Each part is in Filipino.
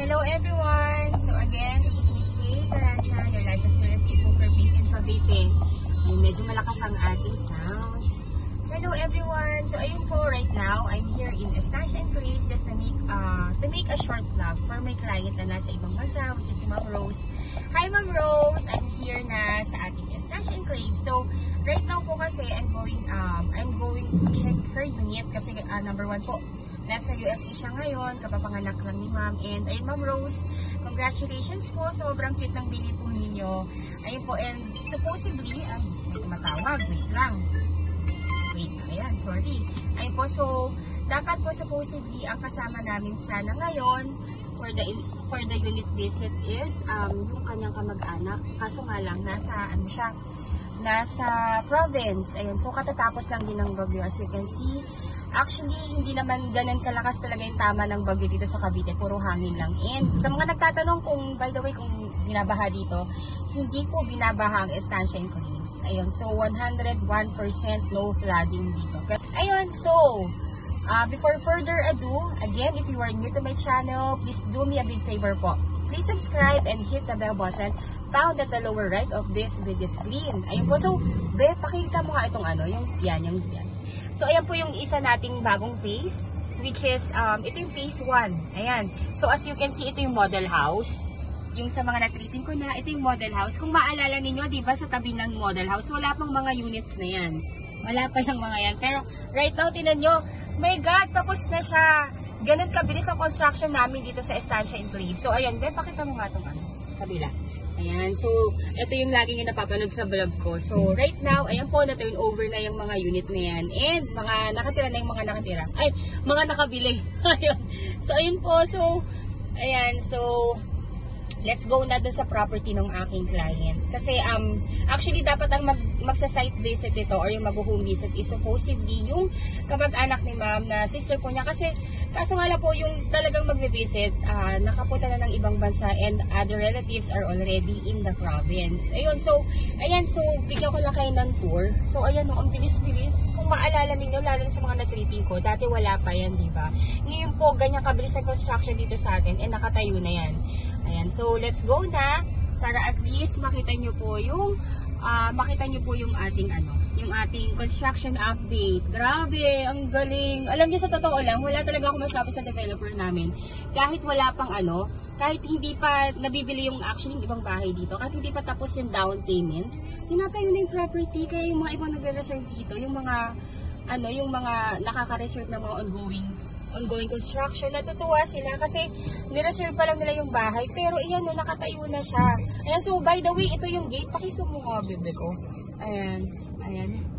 Hello everyone! So again, this is Miss Hey Caranza, your licensed real estate broker based in Cavite. Ay, medyo malakas ang ating sounds. Hello everyone! So ayun po, right now, I'm here in Estancia Enclave just to make a short vlog for my client na nasa ibang bansa, which is si Ma'am Rose. Hi Ma'am Rose! I'm here na sa ating Estancia Enclave. So right now po kasi, I'm going to check her unit kasi number one po, nasa USA siya ngayon, kapapanganak lang ni Ma'am. And ayun Ma'am Rose, congratulations po, sobrang cute ng baby po ninyo. Ayun po, and supposedly, ay, may tumatawag, wait lang. Wait, ayan, sorry. Ayun po, so, dapat po supposedly, ang kasama namin sana ngayon for the unit visit is yung kanyang kamag-anak. Kaso nga lang, nasa province. Ayun, so katatapos lang din ng bagyo, as you can see. Actually, hindi naman ganun kalakas talaga yung tama ng bagyo dito sa Cavite. Puro hangin lang. And sa mga nagtatanong kung, by the way, kung binabaha dito, hindi po binabaha ang Estancia Enclaves. Ayun, so 101% no flooding dito. Ayun, so, before further ado, again, if you are new to my channel, please do me a big favor po. Please subscribe and hit the bell button found at the lower right of this video screen. Ayun po, so, pakita mo nga itong yung yan. So, ayan po yung isa nating bagong phase, which is, ito yung phase 1. Ayan. So, as you can see, ito yung model house. Yung sa mga na-treating ko na, ito yung model house. Kung maalala ninyo, di ba sa tabi ng model house, wala pang mga units na yan. Wala pa yung mga yan. Pero, right now, tinan nyo, my God, tapos na siya. Ganun kabilis ang construction namin dito sa Estancia Enclave. So, ayan, pakita mo nga itong kabila. Ayan, so, ito yung lagi nyo napapanood sa vlog ko. So, right now, ayan po, na-turn over na yung mga unit na yan. And, mga nakatira na yung mga nakatira. Ay, mga nakabili. Ayun. So, ayun po. So, ayan. So, let's go na doon sa property ng aking client. Kasi, actually, dapat ang magsa-site visit ito or yung mag-home visit is supposedly yung kamag-anak ni ma'am na sister po niya. Kasi, kaso nga lang po yung talagang mag-visit, nakapunta na ng ibang bansa and other relatives are already in the province. Ayun, so, bigyan ko lang kayo ng tour. So, ayan, ang bilis-bilis. Kung maalala ninyo, lalo sa mga na-treating ko, dati wala pa yan, di ba? Ngayon po, ganyan kabilis ang construction dito sa atin and nakatayo na yan. Ayan, so, let's go na para at least makita nyo po yung ating construction update. Grabe, ang galing. Alam niyo, sa totoo lang, wala talaga ako masabi sa developer namin. Kahit wala pang kahit hindi pa nabibili yung actually yung ibang bahay dito, kahit hindi pa tapos yung down payment, tinatayo na yung property. Kaya yung mga ibang nagre-reserve dito, yung mga nakaka-reserve na mga ongoing construction, natutuwa sila kasi nireserve pa lang nila yung bahay, pero iyan, nakatayo na siya. Ayan, so by the way, ito yung gate, pakisumo nga, bebe ko. Ayan.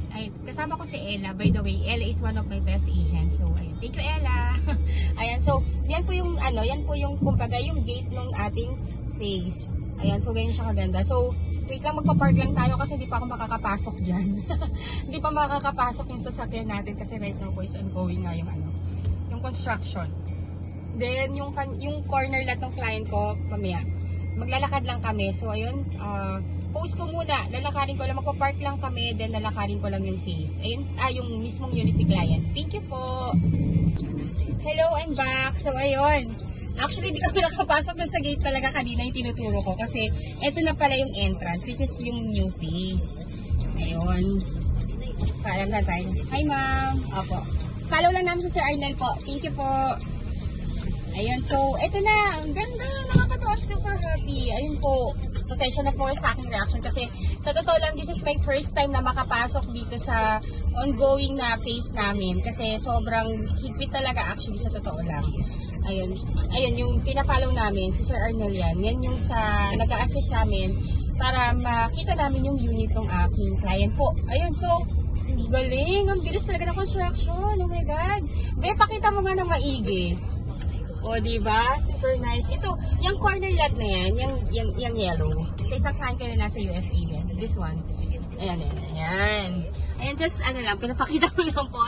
Ay, kasama ko si Ella. By the way, Ella is one of my best agents. So, ayan. Thank you, Ella. Ayan, so, yan po yung, kumbaga, yung gate ng ating phase. Ayan, so, ganyan siya kaganda. So, wait lang, magpa-park lang tayo kasi hindi pa ako makakapasok dyan. Hindi pa makakapasok yung sasakyan natin kasi right now po is ongoing nga yung construction. Then, yung corner lot ng client ko, mamaya, maglalakad lang kami. So, ayun, post ko muna, lalakarin ko lang, magpa-park lang kami, then lalakarin ko lang yung phase. Ayun, yung mismong unit ni client. Thank you po! Hello, I'm back! So, ayun, actually, di kami nakapasok na sa gate talaga kanina yung tinuturo ko kasi eto na pala yung entrance, which is yung new phase. Ayun. Parang na tayo. Hi, ma'am! Opo. Follow lang namin sa Sir Arnel po. Thank you po. Ayun, so, ito na. Ang ganda. Nakakatawa. Super happy. Ayun po. Pasensya na po sa aking reaction kasi sa totoo lang, this is my first time na makapasok dito sa ongoing na phase namin kasi sobrang higpit talaga actually sa totoo lang. Ayun, yung pina-follow namin, si Sir Arnel yan. Yan yung sa nag-a-assist sa amin para makita namin yung unit ng aking client po. Ayun, so, galing, ang bilis talaga ng construction. Oh my God. Pakita mo nga ng maigi. O, diba? Super nice. Ito, yung corner lot na yan, yung yellow. Sa isang client ko na nasa USA din. This one. Ayan. Ayan, just lang, pinapakita ko lang po.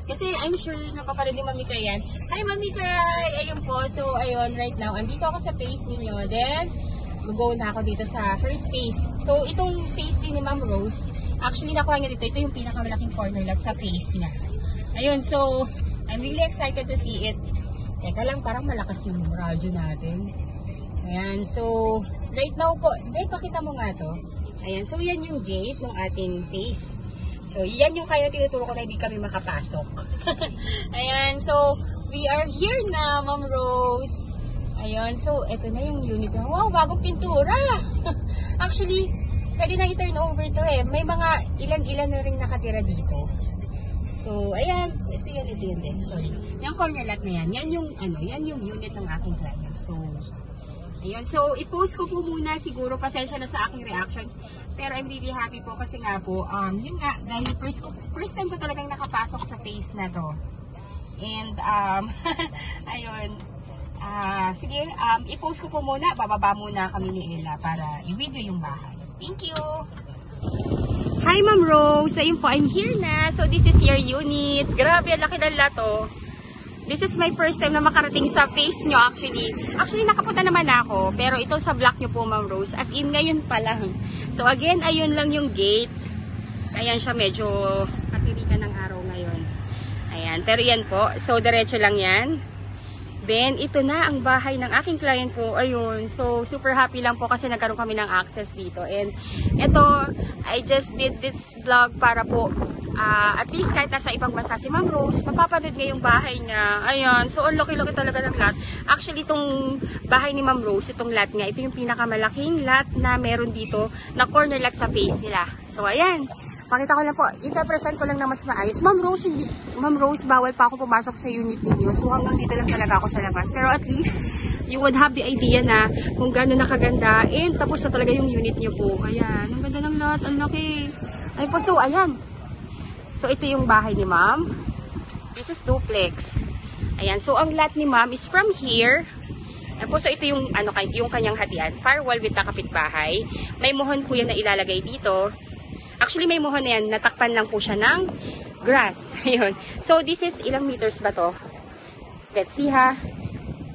Kasi I'm sure napapanood ni Mami Kay yan. Hi, Mami Kay! Ayun po. So, ayun, right now, andito ako sa phase ninyo. Then, mag-go na ako dito sa first phase. So, itong phase din ni Ma'am Rose, actually, nakuha niya dito. Ito yung pinakamalaking corner lot sa phase niya. Ayun, so, I'm really excited to see it. Teka lang, parang malakas yung radyo natin. Ayan, so, right now po, pakita mo nga to. Ayan, so yan yung gate ng ating phase. So, yan yung kaya tinuturo ko na hindi kami makapasok. Ayan, so, we are here na, Ma'am Rose. Ayan, so, eto na yung unit. Wow, bagong pintura. Actually, pwede na i-turn over to eh. May mga ilan-ilan na rin nakatira dito. So, ayan, ito yun din. Sorry. Yung corner lot na yan, yan yung unit ng aking client. So, ayun. So, i-post ko po muna siguro, pasensya na sa aking reactions. Pero I'm really happy po kasi nga po, yun nga, dahil first time ko talagang nakapasok sa phase na to. And, ayun. Sige, i-post ko po muna, bababa muna kami ni Ella para i-video yung bahay. Thank you! Hi Ma'am Rose! Ayun po, I'm here na. So, this is your unit. Grabe, ang laki ng lato. This is my first time na makarating sa phase nyo actually. Actually, nakapunta naman ako. Pero ito sa block nyo po, Ma'am Rose. As in, ngayon pa lang. So, again, ayun lang yung gate. Ayan siya, medyo katirikan ng araw ngayon. Ayan, pero yan po. So, diretso lang yan. Then, ito na ang bahay ng aking client po. Ayun. So, super happy lang po kasi nagkaroon kami ng access dito. And, ito, I just did this vlog para po, at least kahit nasa ibang bansa si Ma'am Rose, mapapanood niya yung bahay niya. Ayan. So, ang laki-laki talaga ng lot. Actually, itong bahay ni Ma'am Rose, itong lot niya, ito yung pinakamalaking lot na meron dito na corner lot sa face nila. So, ayan. Pakita ko lang po. Ipapresent ko lang na mas maayos. Ma'am Rose, bawal pa ako pumasok sa unit ninyo. So, hanggang dito lang talaga ako sa labas. Pero at least, you would have the idea na kung gano'n nakaganda. And tapos na talaga yung unit niyo po. Ayan. Ang ganda ng lot. Ang laki. Ay po. So, ayan. So, ito yung bahay ni Ma'am. This is duplex. Ayan. So, ang lot ni Ma'am is from here. Ayan po. So, ito yung, yung kanyang hatian. Firewall with kapitbahay. May muhon po yan na ilalagay dito. Actually, may muhon na yan. Natakpan lang po siya ng grass. Ayun. So, this is ilang meters ba to? Let's see ha.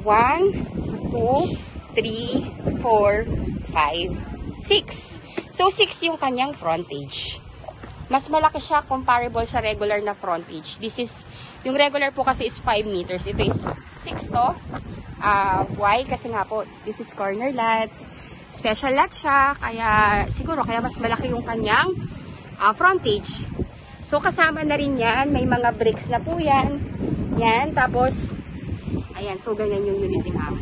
1, 2, 3, 4, 5, 6. So, 6 yung kanyang frontage. Mas malaki siya comparable sa regular na frontage. This is, yung regular po kasi is 5 meters. Ito is 6 to. Why? Kasi nga po, this is corner lot. Special lot siya, kaya siguro kaya mas malaki yung kanyang frontage. So kasama na rin yan, may mga bricks na po yan. Yan, tapos ayan, so ganyan yung unit ni Ma'am.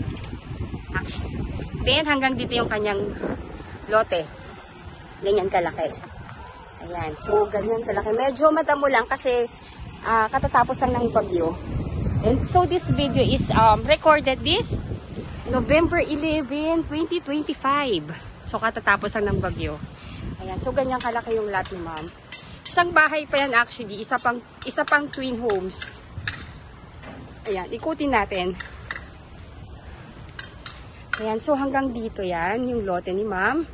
Actually. Then hanggang dito yung kanyang lote. Ganyan kalaki. Ayan, so ganyan kalaki. Medyo madamo lang kasi katatapos lang ng bagyo. And so this video is recorded this November 11, 2025. So, katatapos lang ng bagyo. Ayan. So, ganyan kalaki yung lot ni Ma'am. Isang bahay pa yan actually. Isa pang twin homes. Ayan. Ikutin natin. Ayan. So, hanggang dito yan. Yung lote ni Ma'am.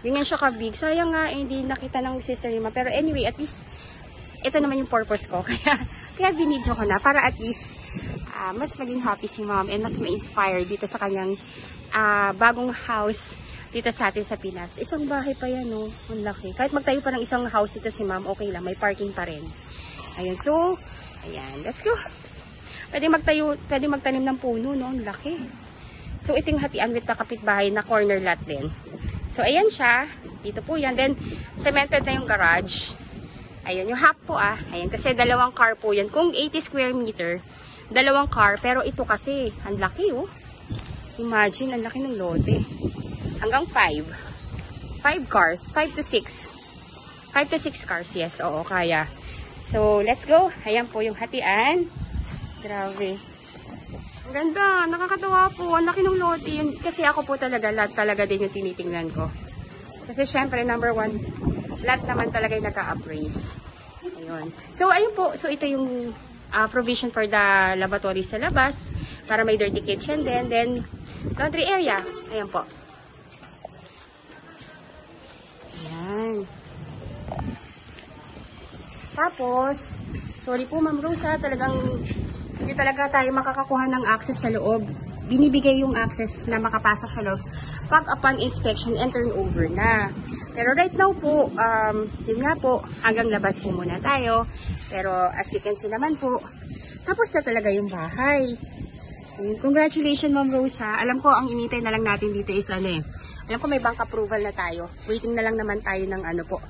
Ganyan siya kabig. Sayang nga, hindi nakita ng sister ni Ma'am. Pero anyway, at least, ito naman yung purpose ko. Kaya binidyo ko na. Para at least, mas maging happy si Ma'am and mas ma-inspire dito sa kanyang bagong house dito sa atin sa Pinas. Isang bahay pa yan, no? Ang laki. Kahit magtayo pa ng isang house dito si Ma'am, okay lang. May parking pa rin. Ayan, so, ayan. Let's go. Pwede magtanim ng puno, no? Ang laki. So, iting hatian with the kapitbahay na corner lot din. So, ayan siya. Dito po yan. Then, cemented na yung garage. Ayan, yung half po Ayan, kasi dalawang car po yan. Kung 80 square meter, dalawang car, pero ito kasi, ang laki Imagine, ang laki ng lote. Hanggang 5. 5 cars, 5 to 6. 5 to 6 cars, yes, oo, kaya. So, let's go. Ayan po yung hatian. Grabe. Ang ganda, nakakatawa po. Ang laki ng lote. Yun, kasi ako po talaga, lot talaga din yung tinitingnan ko. Kasi syempre, number 1, lot naman talaga yung naka-appraise. Ayun. So, ayun po. So, ito yung provision for the lavatory sa labas para may dirty kitchen din. Then, laundry area. Ayan po. Ayan. Tapos, sorry po Ma'am Rosa, talagang hindi talaga tayo makakakuha ng access sa loob. Binibigay yung access na makapasok sa loob pag upon inspection and turnover na. Pero right now po, yun nga po, hanggang labas po muna tayo. Pero as you can see naman po, tapos na talaga yung bahay. Ayun, congratulations, Ma'am Rose, ha. Alam ko, ang initay na lang natin dito is ano eh. Alam ko may bank approval na tayo. Waiting na lang naman tayo ng ano po,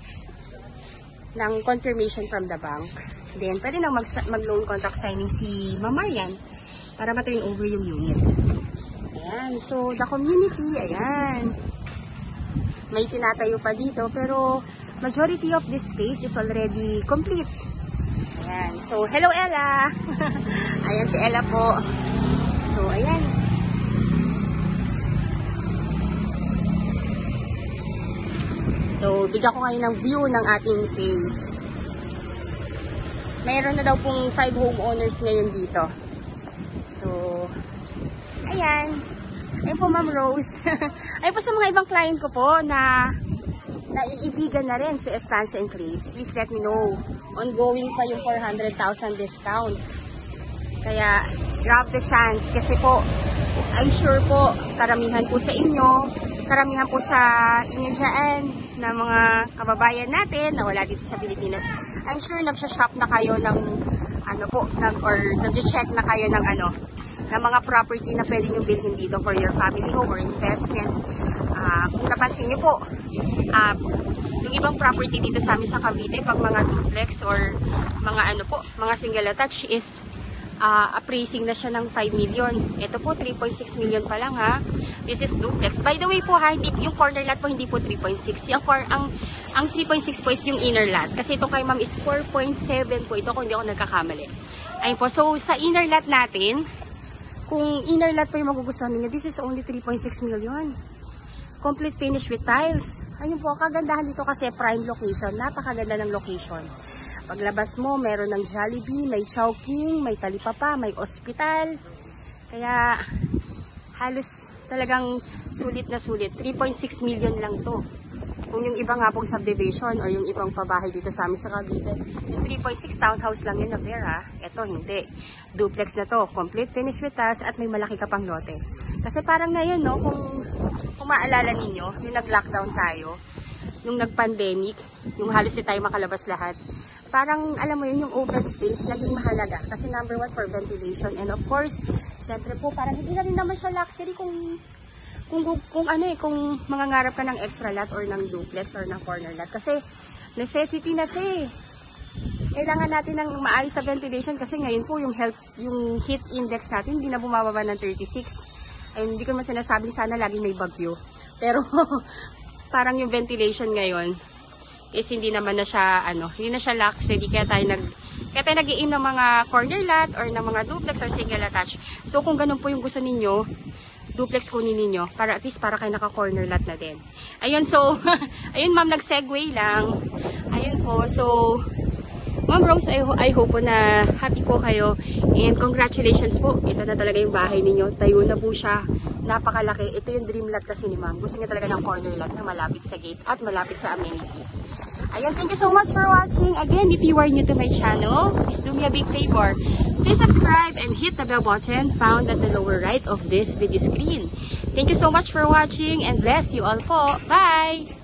ng confirmation from the bank. Then, pwede na mag-loan contract signing si Ma'am Marian para ma-turn over yung unit. Ayan, so the community, ayan. May tinatayo pa dito, pero majority of this space is already complete. Ayan, so hello Ella! Ayan si Ella po. So, ayan. So, bigyan ko kayo ng view ng ating place. Mayroon na daw pong 5 homeowners ngayon dito. So, ayan. Ayun po, Ma'am Rose. Ayun po sa mga ibang client ko po na naiibigan na rin sa Estancia Enclaves. Please let me know. Ongoing pa yung 400,000 discount. Kaya, grab the chance. Kasi po, I'm sure po, karamihan po sa inyo, karamihan po sa inyo dyan, na mga kababayan natin na wala dito sa Pilipinas. I'm sure nagsha-shop na kayo ng, ano po, or nag-check na kayo ng ano, ng mga property na pwede nyo bilhin dito for your family home or investment. Kung napansin nyo po, yung ibang property dito sa amin sa Cavite, pag mga duplex or mga ano po, mga single attached is appraising na siya ng 5 million. Ito po, 3.6 million pa lang ha. This is duplex. By the way po ha, hindi, yung corner lot po hindi po 3.6. Ang 3.6 po is yung inner lot. Kasi ito kay ma'am is 4.7 po ito kung hindi ako nagkakamali. Ayun po, so sa inner lot natin, kung inner lot po yung magugustuhan ninyo, this is only 3.6 million. Complete finish with tiles. Ayun po, kagandahan dito kasi prime location. Napakaganda ng location. Paglabas mo, meron ng Jollibee, may Chowking, may Talipapa, may ospital. Kaya halos talagang sulit na sulit. 3.6 million lang to. Kung yung iba nga pong subdivision or yung ibang pabahay dito sa amin sa Cavite, yung 3.6 townhouse lang yun na there ha. Ito hindi. Duplex na to. Complete finish with us at may malaki ka pang lote. Kasi parang ngayon no, kung maalala ninyo, yung nag-lockdown tayo, nung nag-pandemic, yung halos di tayo makalabas lahat, parang alam mo yun, yung open space naging mahalaga kasi number 1 for ventilation and of course, syempre po parang hindi na rin naman siya luxury kung mangangarap ka ng extra lot or ng duplex or ng corner lot kasi necessity na siya eh. Kailangan natin ng maayos na ventilation kasi ngayon po yung heat index natin hindi na bumababa ng 36. Ay hindi ko man sinasabi sana laging may bagyo. Pero parang yung ventilation ngayon is hindi naman na siya hindi na siya luxury kaya tayo nag-i-aim ng mga corner lot or ng mga duplex or single attached. So kung ganun po yung gusto ninyo, duplex kunin ninyo para at least para kayo naka-corner lot na din. Ayun, so ayun ma'am, nag-segue lang. Ayun po, so Ma'am Rose, I hope po na happy po kayo and congratulations po. Ito na talaga yung bahay ninyo. Tayo na po siya. Napakalaki. Ito yung dream lot kasi ni ma'am. Gusto niya talaga ng corner lot na malapit sa gate at malapit sa amenities. Ayun, thank you so much for watching. Again, if you are new to my channel, please do me a big favor. Please subscribe and hit the bell button found at the lower right of this video screen. Thank you so much for watching and bless you all po. Bye!